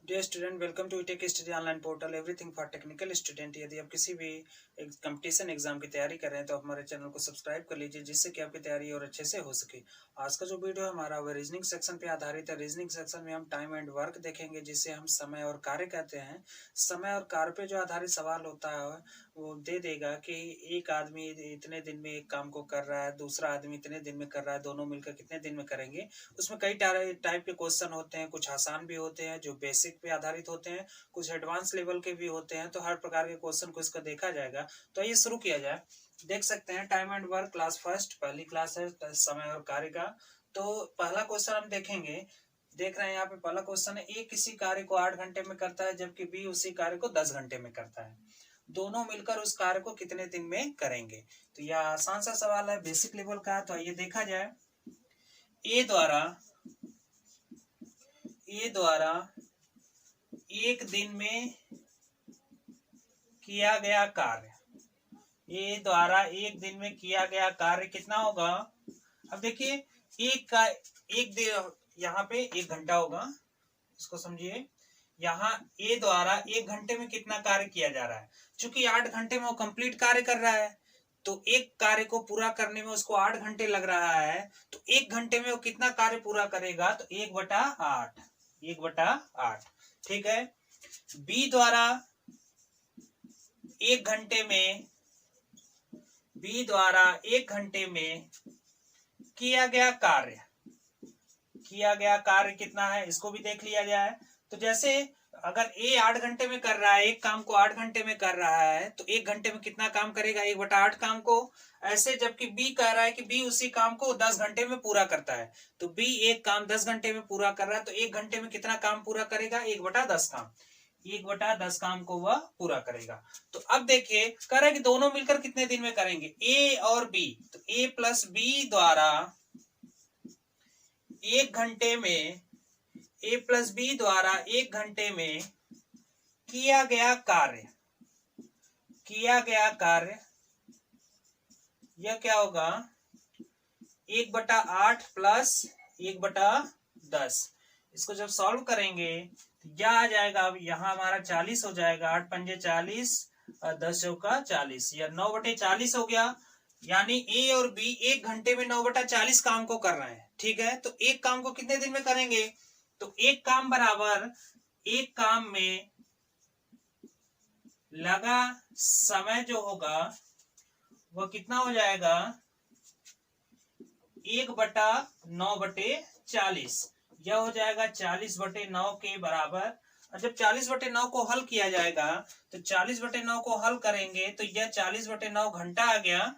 Dear student, welcome to tech study online portal everything for technical student. यदि आप किसी भी कंपटीशन एग्जाम की तैयारी कर रहे हैं तो आप हमारे चैनल को सब्सक्राइब कर लीजिए, जिससे कि आपकी तैयारी और अच्छे से हो सके। आज का जो वीडियो है हमारा वह रीजनिंग सेक्शन पे आधारित है। रीजनिंग सेक्शन में हम टाइम एंड वर्क देखेंगे, जिसे हम समय और कार्य कहते हैं। समय और कार्य पे जो आधारित सवाल होता है वो दे देगा कि एक आदमी इतने दिन में एक काम को कर रहा है, दूसरा आदमी इतने दिन में कर रहा है, दोनों मिलकर कितने दिन में करेंगे। उसमें कई टाइप के क्वेश्चन होते हैं, कुछ आसान भी होते हैं जो बेसिक पे आधारित होते हैं, कुछ एडवांस लेवल के भी होते हैं। तो हर प्रकार के क्वेश्चन को इसका देखा जाएगा। तो आइए शुरू किया जाए। देख सकते हैं time and work class first, पहली क्लास है समय और कार्य का। तो पहला क्वेश्चन हम देखेंगे। देख रहे हैं यहाँ पे पहला क्वेश्चन है, ए किसी कार्य को 8 घंटे में करता है जबकि बी उसी कार्य को 10 घंटे में करता है। दोनों मिलकर उस कार्य को कितने दिन में करेंगे। तो यह आसान सा सवाल है, बेसिक लेवल का है। तो आइए देखा जाए। ए द्वारा एक दिन में किया गया कार्य, ए द्वारा एक दिन में किया गया कार्य कितना होगा। अब देखिए एक का एक दिन, यहाँ पे 1 घंटा होगा, इसको समझिए। यहाँ ए द्वारा 1 घंटे में कितना कार्य किया जा रहा है। चूंकि 8 घंटे में वो कंप्लीट कार्य कर रहा है, तो एक कार्य को पूरा करने में उसको 8 घंटे लग रहा है। तो 1 घंटे में वो कितना कार्य पूरा करेगा, तो 1/8, 1/8। ठीक है। बी द्वारा एक घंटे में किया गया कार्य कितना है, इसको भी देख लिया जाए। तो जैसे अगर ए 8 घंटे में कर रहा है, एक काम को 8 घंटे में कर रहा है, तो 1 घंटे में कितना काम करेगा, 1/8 काम को। ऐसे जबकि बी कह रहा है कि बी उसी काम को 10 घंटे में पूरा करता है, तो बी एक काम 10 घंटे में पूरा कर रहा है, तो 1 घंटे में कितना काम पूरा करेगा, 1/10 काम। 1/10 काम को वह पूरा करेगा। तो अब देखिए कह रहा है कि दोनों मिलकर कितने दिन में करेंगे, ए और बी। तो ए प्लस बी द्वारा एक घंटे में ए प्लस बी द्वारा 1 घंटे में किया गया कार्य यह क्या होगा, 1/8 प्लस 1/10। इसको जब सॉल्व करेंगे तो यह आ जाएगा। अब यहाँ हमारा 40 हो जाएगा, 8 पंजे 40 और 10 चौका 40, या 9/40 हो गया। यानी ए और बी 1 घंटे में 9/40 काम को कर रहे हैं। ठीक है। तो एक काम को कितने दिन में करेंगे, तो एक काम बराबर एक काम में लगा समय जो होगा वह कितना हो जाएगा, 1/9/40। यह हो जाएगा 40/9 के बराबर। और जब 40/9 को हल किया जाएगा, तो 40/9 को हल करेंगे तो यह 40/9 घंटा आ गया।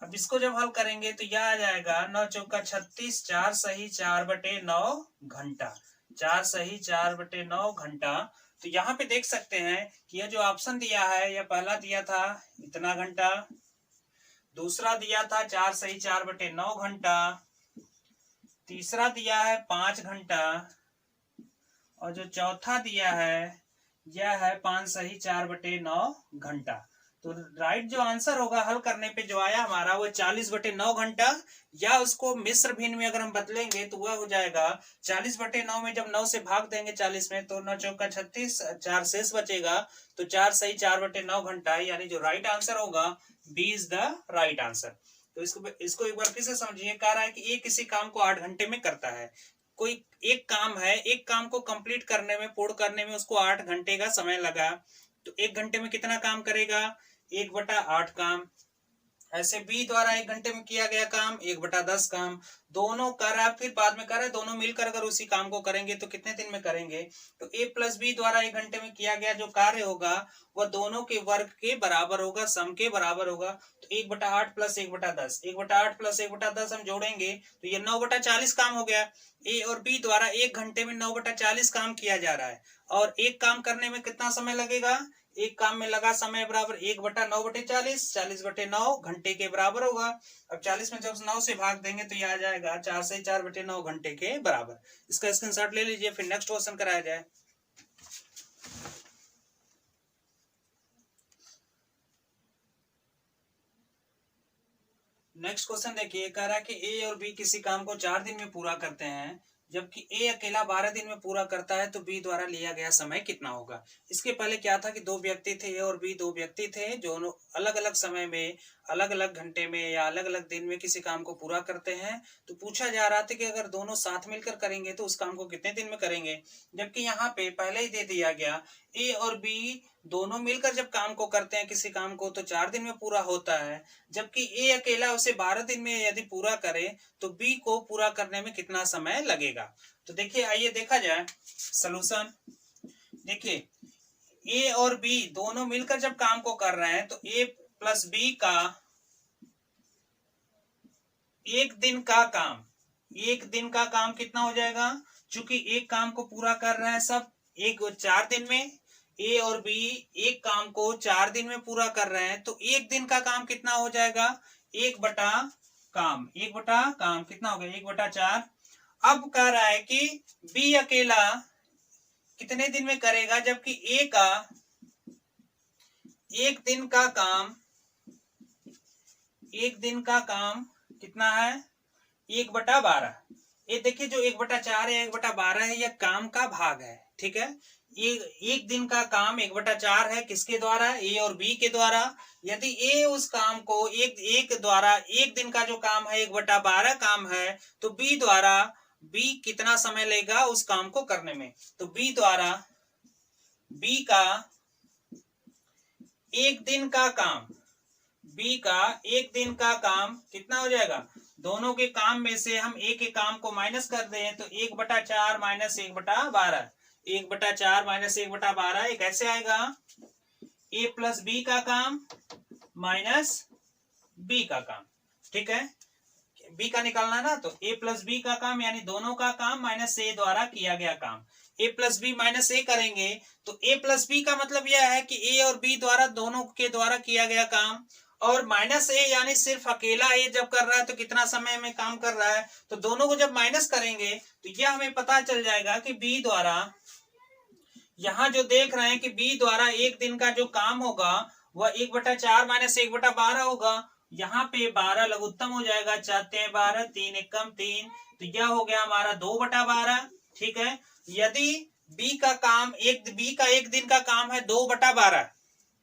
अब इसको जब हल करेंगे तो यह आ जाएगा 9 चौका 36, 4 सही 4/9 घंटा। 4 सही 4/9 घंटा। तो यहाँ पे देख सकते हैं कि यह जो ऑप्शन दिया है, यह पहला दिया था इतना घंटा, दूसरा दिया था 4 सही 4/9 घंटा, तीसरा दिया है 5 घंटा, और जो चौथा दिया है यह है 5 सही 4/9 घंटा। तो राइट जो आंसर होगा हल करने पे जो आया हमारा वो 40/9 घंटा, या उसको मिश्र भिन्न में अगर हम बदलेंगे तो वह हो जाएगा 40/9 में जब 9 से भाग देंगे 40 में, तो 9 चौका 36, 4 शेष बचेगा, तो 4 सही 4/9 घंटा। यानी जो राइट आंसर होगा B is the right answer. तो इसको एक बार फिर से समझिए। कह रहा है कि ये किसी काम को 8 घंटे में करता है। कोई एक काम है, एक काम को कंप्लीट करने में, पूर्ण करने में उसको 8 घंटे का समय लगा, तो 1 घंटे में कितना काम करेगा, 1/8 काम। ऐसे बी द्वारा 1 घंटे में किया गया काम 1/10 काम। दोनों कर रहा है, फिर बाद में कर रहा है, दोनों मिलकर अगर उसी काम को करेंगे तो कितने दिन में करेंगे। तो ए प्लस बी द्वारा 1 घंटे में किया गया जो कार्य होगा वह दोनों के वर्ग के बराबर होगा, सम के बराबर होगा। तो 1/8 प्लस 1/10, 1/8 प्लस 1/10 हम जोड़ेंगे तो ये 9/40 काम हो गया। ए और बी द्वारा 1 घंटे में 9/40 काम किया जा रहा है, और एक काम करने में कितना समय लगेगा, एक काम में लगा समय बराबर 1/9/40, 40/9 घंटे के बराबर होगा। अब 40 में जब 9 से भाग देंगे तो यह आ जाएगा 4 से 4/9 घंटे के बराबर। इसका स्क्रीनशॉट ले लीजिए, फिर नेक्स्ट क्वेश्चन कराया जाए। नेक्स्ट क्वेश्चन देखिए। कह रहा है कि ए और बी किसी काम को 4 दिन में पूरा करते हैं जबकि ए अकेला 12 दिन में पूरा करता है तो बी द्वारा लिया गया समय कितना होगा। इसके पहले क्या था कि दो व्यक्ति थे, ए और बी दो व्यक्ति थे, जो अलग अलग समय में, अलग अलग घंटे में या अलग अलग दिन में किसी काम को पूरा करते हैं। तो पूछा जा रहा था कि अगर दोनों साथ मिलकर करेंगे तो उस काम को कितने दिन में करेंगे। जबकि यहाँ पे पहले ही दे दिया गया ए और बी दोनों मिलकर जब काम को करते हैं किसी काम को तो 4 दिन में पूरा होता है। जबकि ए अकेला उसे 12 दिन में यदि पूरा करे तो बी को पूरा करने में कितना समय लगेगा। तो देखिए, आइए देखा जाए सलूशन। देखिए, ए और बी दोनों मिलकर जब काम को कर रहे हैं तो ए प्लस बी का एक दिन का काम कितना हो जाएगा। चूंकि एक काम को पूरा कर रहे हैं सब 4 दिन में, ए और बी एक काम को 4 दिन में पूरा कर रहे हैं तो एक दिन का काम कितना हो जाएगा। एक बटा काम कितना हो गया, 1/4। अब कह रहा है कि बी अकेला कितने दिन में करेगा, जबकि ए का एक दिन का काम कितना है, 1/12। ये देखिए, जो 1/4 है 1/12 है, यह काम का भाग है। ठीक है, एक दिन का काम 1/4 है, किसके द्वारा, ए और बी के द्वारा। यदि ए उस काम को एक द्वारा, एक दिन का जो काम है 1/12 काम है, तो बी कितना समय लेगा उस काम को करने में। तो बी का एक दिन का काम कितना हो जाएगा। दोनों के काम में से हम एक एक काम को माइनस कर दें तो 1/4 माइनस 1/12, 1/4 माइनस 1/12 एक ऐसे आएगा, ए प्लस बी का काम माइनस बी का काम। ठीक है, बी का निकालना ना, तो ए प्लस बी का काम यानी दोनों का काम माइनस ए द्वारा किया गया काम। ए प्लस बी माइनस ए करेंगे तो ए प्लस बी का मतलब यह है कि ए और बी द्वारा दोनों के द्वारा किया गया काम, और माइनस ए यानी सिर्फ अकेला ए जब कर रहा है तो कितना समय में काम कर रहा है। तो दोनों को जब माइनस करेंगे तो यह हमें पता चल जाएगा कि बी द्वारा, यहां जो देख रहे हैं कि बी द्वारा एक दिन का जो काम होगा वह 1/4 माइनस 1/12 होगा। यहाँ पे 12 लघुत्तम हो जाएगा, 4×3 = 3, 1 = 3, तो यह हो गया हमारा 2/12। ठीक है, यदि बी का एक दिन का काम है 2/12,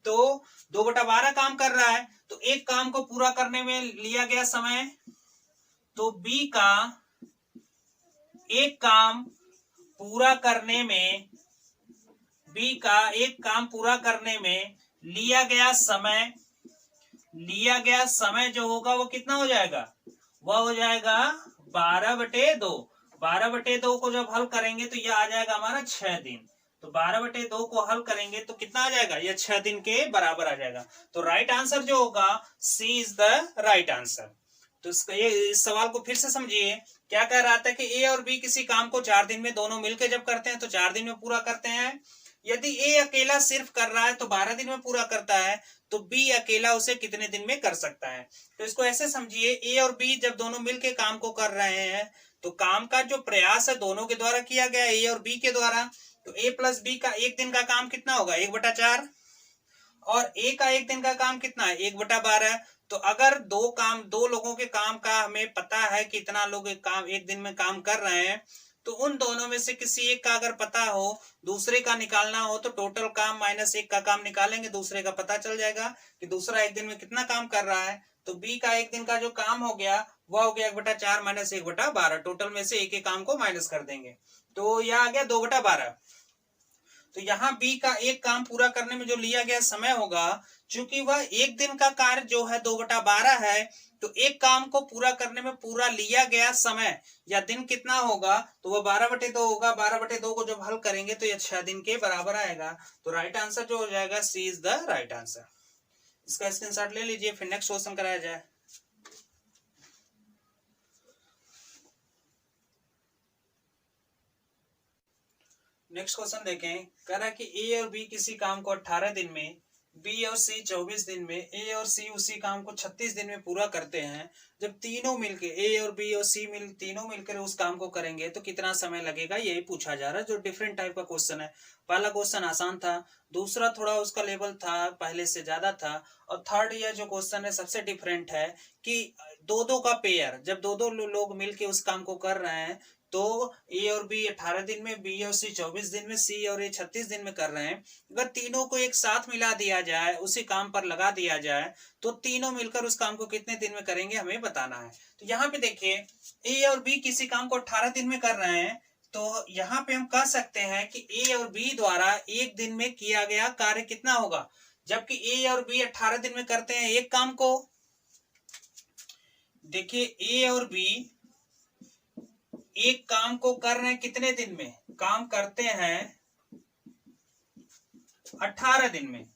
तो 2/12 काम कर रहा है तो एक काम को पूरा करने में लिया गया समय, तो बी का एक काम पूरा करने में लिया गया समय जो होगा वो कितना हो जाएगा, वह हो जाएगा 12/2। 12/2 को जब हल करेंगे तो यह आ जाएगा हमारा 6 दिन। तो 12/2 को हल करेंगे तो कितना आ जाएगा, यह 6 दिन के बराबर आ जाएगा। तो राइट आंसर जो होगा सी इज द राइट आंसर। तो इस सवाल को फिर से समझिए। क्या कह रहा था कि ए और बी किसी काम को 4 दिन में दोनों मिलकर जब करते हैं तो 4 दिन में पूरा करते हैं। यदि ए अकेला सिर्फ कर रहा है तो 12 दिन में पूरा करता है, तो बी अकेला उसे कितने दिन में कर सकता है। तो इसको ऐसे समझिए, ए और बी जब दोनों मिलकर काम को कर रहे हैं तो काम का जो प्रयास है दोनों के द्वारा किया गया, ए और बी के द्वारा। तो ए प्लस बी का एक दिन का काम कितना होगा, 1/4, और ए का एक दिन का काम कितना है, 1/12। तो अगर दो लोगों के काम का हमें पता है कि इतना लोग एक दिन में काम कर रहे हैं, तो उन दोनों में से किसी एक का अगर पता हो, दूसरे का निकालना हो, तो टोटल काम माइनस एक का काम निकालेंगे, दूसरे का पता चल जाएगा कि दूसरा एक दिन में कितना काम कर रहा है। तो बी का एक दिन का जो काम हो गया वह हो गया 1/4 माइनस 1/12, टोटल में से एक एक काम को माइनस कर देंगे तो यह आ गया 2/12। तो यहाँ बी का एक काम पूरा करने में जो लिया गया समय होगा, चूंकि वह एक दिन का कार्य जो है 2/12 है, तो एक काम को पूरा करने में पूरा लिया गया समय या दिन कितना होगा, तो वह 12/2 होगा। 12/2 को जब हल करेंगे तो यह 6 दिन के बराबर आएगा। तो राइट आंसर जो हो जाएगा सी इज द राइट आंसर। इसका स्क्रीनशॉट ले लीजिए, फिर नेक्स्ट क्वेश्चन कराया जाए। नेक्स्ट क्वेश्चन देखें। कह रहा है कि ए और बी किसी काम को 18 दिन में, बी और सी 24 दिन में, ए और सी उसी काम को 36 दिन में पूरा करते हैं। जब तीनों मिलके, ए और बी और सी तीनों मिलकर उस काम को करेंगे तो कितना समय लगेगा, यही पूछा जा रहा है। जो डिफरेंट टाइप का क्वेश्चन है। पहला क्वेश्चन आसान था, दूसरा थोड़ा उसका लेवल था पहले से ज्यादा था, और थर्ड यह जो क्वेश्चन है सबसे डिफरेंट है कि दो का पेयर, जब दो लोग मिलके उस काम को कर रहे हैं तो ए और बी 18 दिन में, बी और सी 24 दिन में, सी और ए 36 दिन में कर रहे हैं। अगर तीनों को एक साथ मिला दिया जाए, उसी काम पर लगा दिया जाए, तो तीनों मिलकर उस काम को कितने दिन में करेंगे हमें बताना है। तो यहाँ पे देखिए ए और बी किसी काम को 18 दिन में कर रहे हैं, तो यहाँ पे हम कह सकते हैं कि ए और बी द्वारा एक दिन में किया गया कार्य कितना होगा। जबकि ए और बी 18 दिन में करते हैं एक काम को। देखिए ए और बी एक काम को कर रहे हैं कितने दिन में, काम करते हैं 18 दिन में,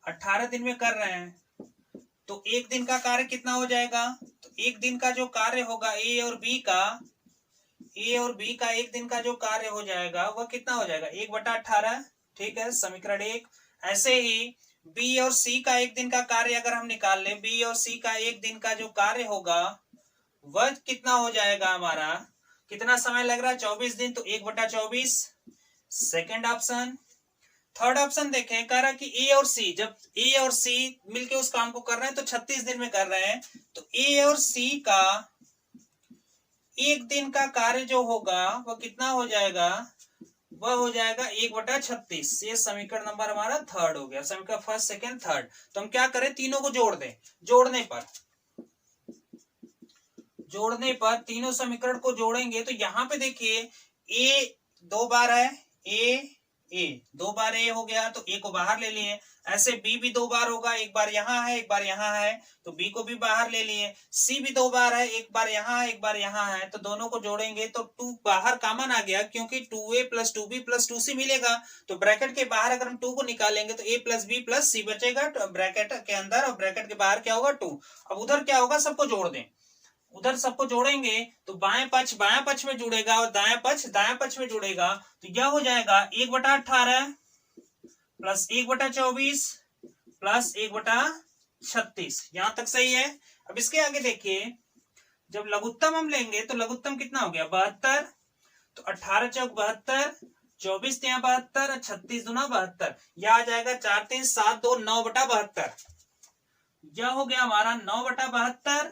18 दिन में कर रहे हैं। तो एक दिन का कार्य कितना हो जाएगा, तो एक दिन का जो कार्य होगा ए और बी का, ए और बी का एक दिन का जो कार्य हो जाएगा वह कितना हो जाएगा 1/18। ठीक है, समीकरण 1। ऐसे ही बी और सी का एक दिन का कार्य अगर हम निकाल लें, बी और सी का एक दिन का जो कार्य होगा वह कितना हो जाएगा हमारा, कितना समय लग रहा है 24 दिन, तो 1/24 सेकेंड ऑप्शन। थर्ड ऑप्शन देखें, कह रहा कि ए और सी, जब ए और सी मिलके उस काम को कर रहे हैं तो 36 दिन में कर रहे हैं, तो ए और सी का एक दिन का कार्य जो होगा वह कितना हो जाएगा, वह हो जाएगा 1/36। ये समीकरण नंबर हमारा थर्ड हो गया, समीकरण फर्स्ट सेकेंड थर्ड। तो हम क्या करें, तीनों को जोड़ दें। जोड़ने पर तीनों समीकरण को जोड़ेंगे तो यहाँ पे देखिए ए 2 बार है, ए 2 बार ए हो गया तो ए को बाहर ले लिए। ऐसे बी भी 2 बार होगा, एक बार यहाँ है एक बार यहाँ है, तो बी को भी बाहर ले लिए। सी भी 2 बार है, एक बार यहाँ है एक बार यहाँ है, तो दोनों को जोड़ेंगे तो 2 बाहर कॉमन आ गया, क्योंकि 2a + 2b + 2c मिलेगा। तो ब्रैकेट के बाहर अगर हम 2 को निकालेंगे तो a + b + c बचेगा, तो ब्रैकेट के अंदर और ब्रैकेट के बाहर क्या होगा 2। अब उधर क्या होगा, सबको जोड़ दें। उधर सबको जोड़ेंगे तो बाएं पक्ष में जुड़ेगा और दाएं पक्ष में जुड़ेगा, तो यह हो जाएगा 1/18 + 1/24 + 1/36। यहां तक सही है। अब इसके आगे देखिए, जब लघुत्तम हम लेंगे तो लघुत्तम कितना हो गया 72, तो 18 चौक 72, 24 तिया 72, 36 दूना 72, यह आ जाएगा 4 3 7 2 9/72। यह हो गया हमारा 9/72,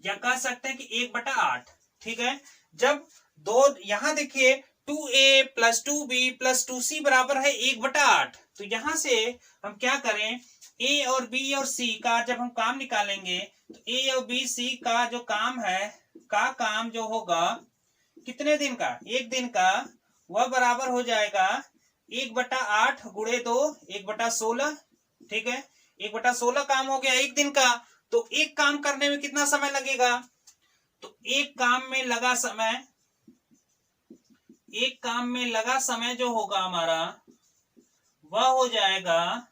या कह सकते हैं कि 1/8। ठीक है, जब दो यहां देखिए 2a + 2b + 2c बराबर है 1/8, तो यहां से हम क्या करें, a और b और c का जब हम काम निकालेंगे तो a और b c का जो काम है, काम जो होगा कितने दिन का, एक दिन का, वह बराबर हो जाएगा 1/8 गुणे 2 1/16। ठीक है, 1/16 काम हो गया एक दिन का। तो एक काम करने में कितना समय लगेगा, तो एक काम में लगा समय जो होगा हमारा वह हो जाएगा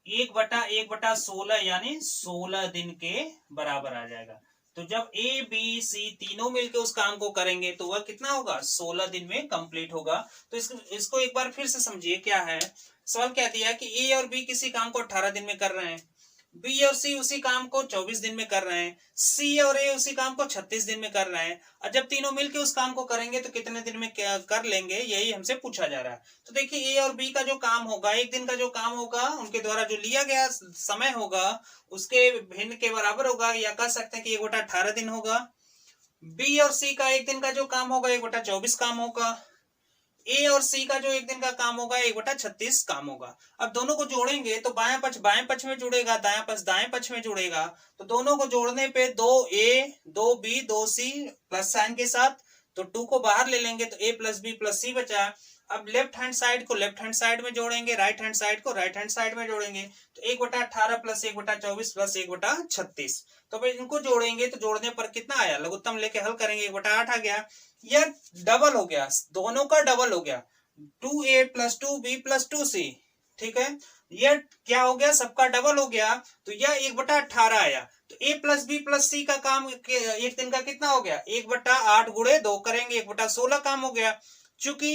1/16 यानी 16 दिन के बराबर आ जाएगा। तो जब ए बी सी तीनों मिलकर उस काम को करेंगे तो वह कितना होगा 16 दिन में कंप्लीट होगा। तो इसको एक बार फिर से समझिए, क्या है सवाल, क्या दिया कि ए और बी किसी काम को 18 दिन में कर रहे हैं, बी और सी उसी काम को 24 दिन में कर रहे हैं, सी और ए उसी काम को 36 दिन में कर रहे हैं, और जब तीनों मिलकर उस काम को करेंगे तो कितने दिन में क्या कर लेंगे, यही हमसे पूछा जा रहा है। तो देखिए ए और बी का जो काम होगा, एक दिन का जो काम होगा, उनके द्वारा जो लिया गया समय होगा उसके भिन्न के बराबर होगा, या कह सकते हैं कि 1/18 दिन होगा। बी और सी का एक दिन का जो काम होगा 1/24 काम होगा। ए और सी का जो एक दिन का काम होगा 1/36 काम होगा। अब दोनों को जोड़ेंगे तो बाएं पक्ष में जुड़ेगा, दाएं पक्ष में जुड़ेगा, तो दोनों को जोड़ने पे 2a 2b 2c plus sign के साथ, तो 2 को बाहर ले लेंगे तो a + b + c बचा। अब लेफ्ट हैंड साइड को लेफ्ट हैंड साइड में जोड़ेंगे, राइट हैंड साइड को राइट हैंड साइड में जोड़ेंगे, तो 1/18 + 1/24 + 1/36। तो भाई इनको जोड़ेंगे तो जोड़ने पर कितना आया, लघुत्तम लेके हल करेंगे 1/8 आ गया। यह डबल हो गया, दोनों का डबल हो गया, 2a + 2b + 2c। ठीक है, यह क्या हो गया, सबका डबल हो गया, तो यह 1/18 आया। तो a + b + c का काम एक दिन का कितना हो गया, 1/8 गुणे 2 करेंगे 1/16 काम हो गया। चूंकि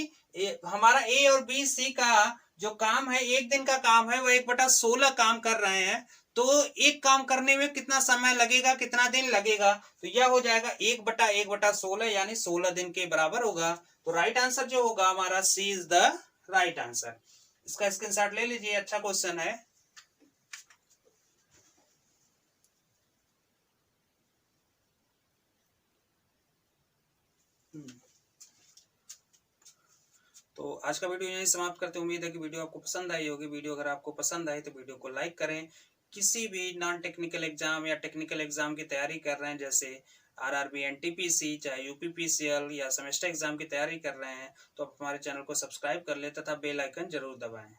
हमारा a और b c का जो काम है, एक दिन का काम है, वह 1/16 काम कर रहे हैं, तो एक काम करने में कितना समय लगेगा, कितना दिन लगेगा, तो यह हो जाएगा 1/16 यानी 16 दिन के बराबर होगा। तो राइट आंसर जो होगा हमारा सी इज द राइट आंसर। इसका स्क्रीनशॉट ले लीजिए, अच्छा क्वेश्चन है। तो आज का वीडियो यहीं समाप्त करते हैं। उम्मीद है कि वीडियो आपको पसंद आई होगी। वीडियो अगर आपको पसंद आई तो वीडियो को लाइक करें। किसी भी नॉन टेक्निकल एग्जाम या टेक्निकल एग्जाम की तैयारी कर रहे हैं, जैसे आरआरबी, एनटीपीसी, चाहे यूपीपीसीएल या सेमेस्टर एग्जाम की तैयारी कर रहे हैं, तो आप हमारे चैनल को सब्सक्राइब कर लें तथा बेल आइकन जरूर दबाएं।